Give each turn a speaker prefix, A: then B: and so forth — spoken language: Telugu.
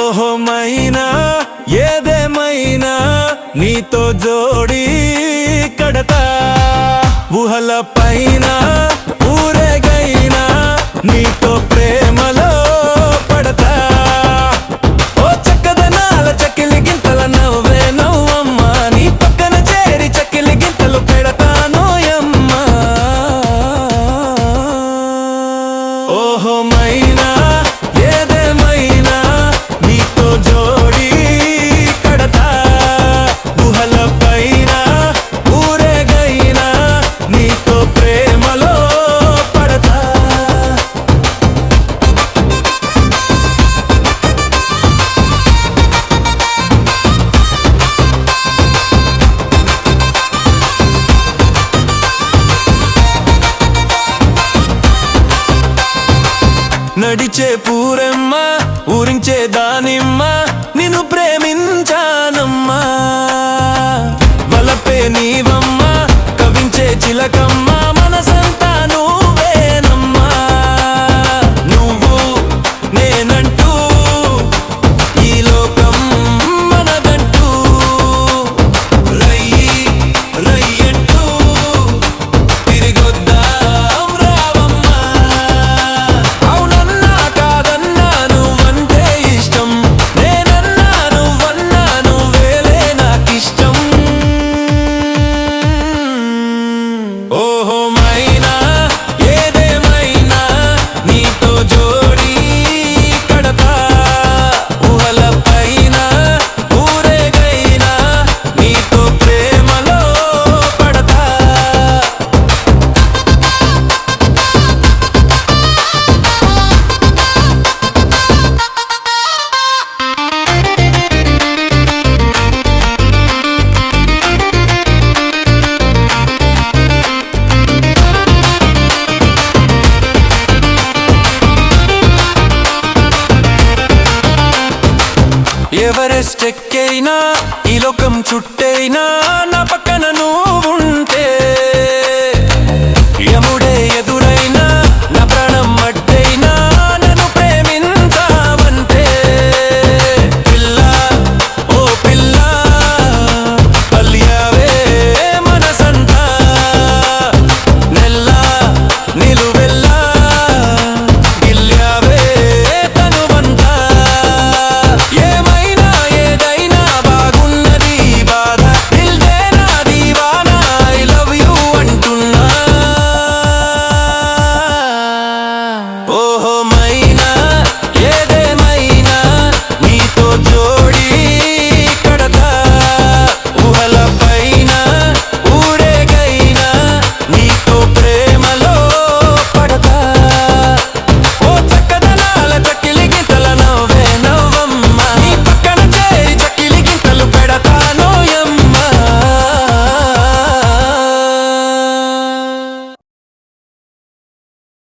A: ఓహో మైనా ఏదేమైనా నీతో జోడి కడతా ఊహల పైన ఊరేగైనా నీతో ప్రేమలో పడతా ఓ చక్కదనాల చకిలి గింతల నవ్వే నవ్వమ్మా నీ పక్కన చేరి చకిలి గింతలు పెడతాను యమ్మా ఓహో మైనా ఏదేమైనా నీతో జోడి కడతా ఊహల పైన ఊరేగైనా నీతో ప్రేమలో పడతా నడిచే పూరెమ్మ ఊరించే దానిమ్మ నిన్ను ప్రేమించానమ్మా వలపే నీవమ్మ కవించే చిలకమ్మ మనసంతా నువ్వేనమ్మా నువ్వు నేనంటూ ఈ లోకం మనదంటూ రయ్యి రయ్యంటూ తిరిగొద్దాం రావమ్మా అవునన్నా కాదన్నా నువ్వంటే ఇష్టం నేనన్నా నువ్వన్నా నువ్వేలే నాకిష్టం ఓహో మైనా ఏదేమైనా నీతో జోడి కడతా ఊహల పైన ఊరేగైనా నీతో ప్రేమలో పడతా ఎవరెస్ట్ ఎక్కైనా ఈ లోకం చుట్టైనా నా పక్కన నువ్వుంటే యముడే